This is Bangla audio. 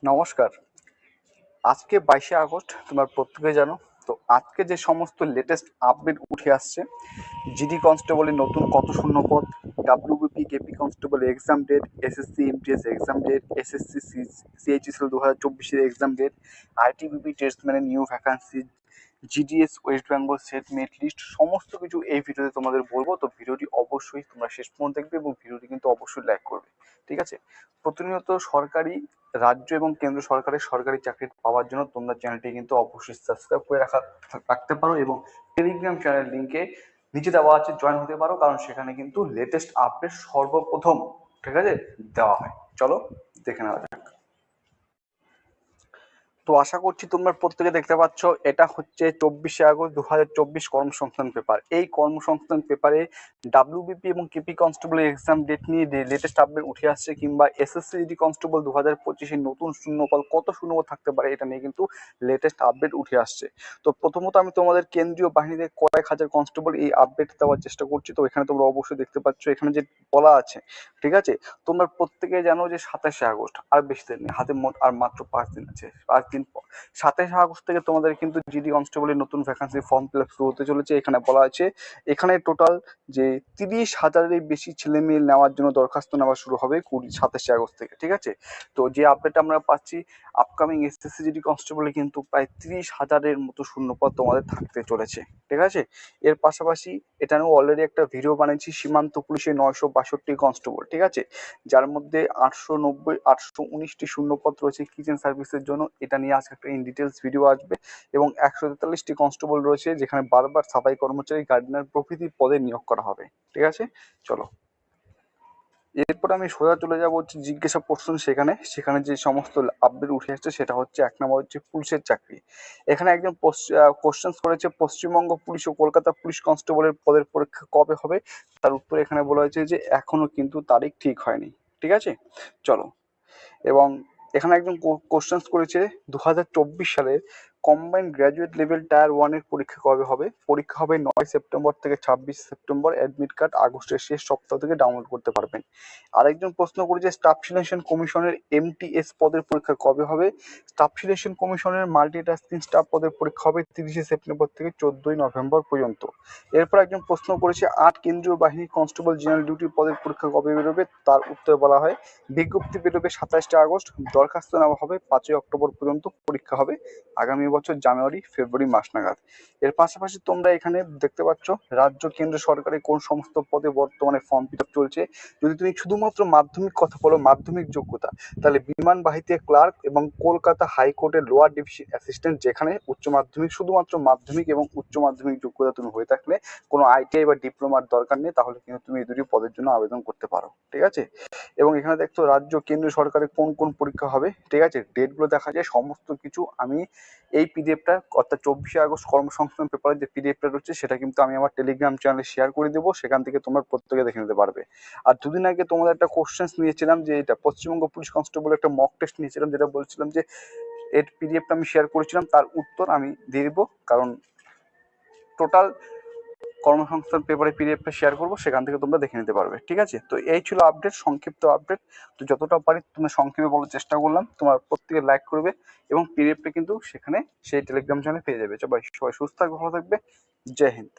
নমস্কার। আজকে 22শে আগস্ট, তোমরা প্রত্যেকে জানো। তো আজকে যে সমস্ত লেটেস্ট আপডেট উঠে আসছে, জিডি কনস্টেবলের নতুন কত শূন্যপদ, WBP KP constable exam date, SSC MTS exam date, SSC CHSL 2024-এর এক্সাম ডেট, আইটিবিপি টেস্টম্যানের new vacancy, GDS West Bengal set merit list, সমস্ত কিছু এই ভিডিওতে তোমাদের বলবো। তো ভিডিওটি অবশ্যই তোমরা শেষ পর্যন্ত দেখবে এবং ভিডিওটি কিন্তু অবশ্যই লাইক করবে, ঠিক আছে? প্রতিনিয়ত সরকারি, রাজ্য এবং কেন্দ্র সরকারের সরকারি চাকরি পাওয়ার জন্য তোমরা চ্যানেলটি কিন্তু অবশ্যই সাবস্ক্রাইব করে রাখতে পারো এবং টেলিগ্রাম চ্যানেল লিঙ্কে নিচে দেওয়া আছে, জয়েন হতে পারো, কারণ সেখানে কিন্তু লেটেস্ট আপডেট সর্বপ্রথম, ঠিক আছে, দেওয়া হয়। চলো দেখে নেওয়া যাক। তো আশা করছি তোমরা প্রত্যেকে দেখতে পাচ্ছ, এটা হচ্ছে 24শে আগস্ট 2024 কর্মসংস্থান পেপার। এই কর্মসংস্থান পেপারে ডাব্লিউবিপি এবং কেপি কনস্টেবল এক্সাম ডেট নিয়ে লেটেস্ট আপডেট উঠে আসছে, কিংবা এসএসসি জিডি কনস্টেবল 2025-এর নতুন শূন্যপদ কত শূন্যপদ থাকতে পারে, এটা নিয়ে কিন্তু লেটেস্ট আপডেট উঠে আসছে। তো প্রথমত আমি তোমাদের কেন্দ্রীয় বাহিনীতে কয়েক হাজার কনস্টেবল এই আপডেট দেওয়ার চেষ্টা করছি। তো এখানে তোমরা অবশ্যই দেখতে পাচ্ছ, এখানে যে বলা আছে, ঠিক আছে, তোমরা প্রত্যেকে জানো যে 27শে আগস্ট, আর বেশি দিন নেই, হাতে মোট আর মাত্র 5 দিন আছে, 5 দিন পর 27শে আগস্ট থেকে তোমাদের কিন্তু জিডি কনস্টেবলের নতুন ভ্যাকান্সি ফর্ম ফিল আপ শুরু হতে চলেছে। এখানে বলা আছে, এখানে টোটাল যে 30,000-এর বেশি ছেলে মেয়ে নেওয়ার জন্য দরখাস্ত নেওয়া শুরু হবে 27শে আগস্ট থেকে, ঠিক আছে? তো যে আপডেট আমরা পাচ্ছি, আপকামিং এসএসসি জিডি কনস্টেবলে কিন্তু প্রায় 30,000-এর মতো শূন্যপদ তোমাদের থাকতে চলেছে, ঠিক আছে? এর পাশাপাশি এটা নিয়ে অলরেডি একটা ভিডিও বানিয়েছি, সীমান্ত পুলিশের 962 কনস্টেবল, ঠিক আছে, যার মধ্যে 819টি শূন্যপদ রয়েছে কিচেন সার্ভিসের জন্য। এটা নিয়ে আজকে একটা ইন ডিটেলস ভিডিও আসবে। এবং 143টি কনস্টেবল রয়েছে, যেখানে বারবার সাফাই কর্মচারী, গার্ডিয়ান প্রভৃতি পদে নিয়োগ করা হবে, ঠিক আছে? চলো, এরপর আমি সোজা চলে যাবো হচ্ছে জিজ্ঞাসা প্রশ্ন। সেখানে যে সমস্ত আপডেট উঠে আসছে, সেটা হচ্ছে 1 নম্বর হচ্ছে পুলিশের চাকরি। এখানে একজন কোশ্চেন করেছে, পশ্চিমবঙ্গ পুলিশ ও কলকাতা পুলিশ কনস্টেবলের পদের পরীক্ষা কবে হবে। তার উত্তর এখানে বলা হয়েছে যে এখনো কিন্তু তারিখ ঠিক হয়নি, ঠিক আছে? চলো, এবং এখানে একজন কোশ্চেন করেছে 2024 সালে কম্বাইন্ড গ্র্যাজুয়েট লেভেল টায়ার 1-এর পরীক্ষা কবে হবে। পরীক্ষা হবে 9 সেপ্টেম্বর থেকে 26 সেপ্টেম্বর। অ্যাডমিট কার্ড আগস্টের শেষ সপ্তাহ থেকে ডাউনলোড করতে পারবেন। আরেকজন প্রশ্ন করেছে স্টাফ সিলেকশন কমিশনের এমটিএস পদের পরীক্ষা কবে হবে। স্টাফ সিলেকশন কমিশনের মাল্টিটাস্কিং স্টাফ পদের পরীক্ষা হবে 30শে সেপ্টেম্বর থেকে 14ই নভেম্বর পর্যন্ত। এরপর একজন প্রশ্ন করেছে 8 কেন্দ্রীয় বাহিনী কনস্টেবল জেনারেল ডিউটি পদের পরীক্ষা কবে বেরোবে। তার উত্তরে বলা হয় বিজ্ঞপ্তি বেরোবে 27শে আগস্ট, দরখাস্ত নেওয়া হবে 5ই অক্টোবর পর্যন্ত, পরীক্ষা হবে আগামী বছর জানুয়ারি ফেব্রুয়ারি মাস নাগাদ। এর পাশাপাশি তোমরা এখানে দেখতে পাচ্ছ রাজ্য কেন্দ্র সরকারের কোন সমস্ত পদে বর্তমানে ফর্ম ফিল আপ চলছে। যদি তুমি শুধুমাত্র মাধ্যমিক কথা বলো, মাধ্যমিক যোগ্যতা, তাহলে বিমান বাহিনীতে ক্লার্ক এবং কলকাতা হাইকোর্টের লোয়ার ডিভিশন অ্যাসিস্ট্যান্ট, যেখানে উচ্চ মাধ্যমিক, শুধুমাত্র মাধ্যমিক এবং উচ্চ মাধ্যমিক যোগ্যতা তুমি হয়ে থাকলে কোনো আইটিআই বা ডিপ্লোমার দরকার নেই, তাহলে কিন্তু তুমি এই দুটি পদের জন্য আবেদন করতে পারো, ঠিক আছে? এবং এখানে দেখতো রাজ্য কেন্দ্র সরকারের কোন কোন পরীক্ষা হবে, ঠিক আছে, ডেটগুলো দেখা যায়। সমস্ত কিছু আমি এই পিডিএফটা, অর্থাৎ 24শে আগস্ট কর্মসংস্থান পেপারের যে পিডিএফটা রয়েছে, সেটা কিন্তু আমি আমার টেলিগ্রাম চ্যানেলে শেয়ার করে দেবো। সেখান থেকে তোমরা প্রত্যেকে দেখে নিতে পারবে। আর দুদিন আগে তোমাদের একটা কোশ্চেন নিয়েছিলাম, যে এটা পশ্চিমবঙ্গ পুলিশ কনস্টেবল একটা মক টেস্ট নিয়েছিলাম, যেটা বলছিলাম যে এর পিডিএফটা আমি শেয়ার করেছিলাম, তার উত্তর আমি দিয়ে দেবো, কারণ টোটাল কর্মসংস্থান পেপারে পিডিএফটা শেয়ার করবো, সেখান থেকে তোমরা দেখে নিতে পারবে, ঠিক আছে? তো এই ছিল আপডেট, সংক্ষিপ্ত আপডেট। তো যতটা পারি তোমরা সংক্ষেপে বলার চেষ্টা করলাম। তোমার প্রত্যেকে লাইক করবে এবং পিডিএফটা কিন্তু সেখানে সেই টেলিগ্রাম চ্যানেলে পেয়ে যাবে। সবাই সুস্থ থাকবে, ভালো থাকবে। জয় হিন্দ।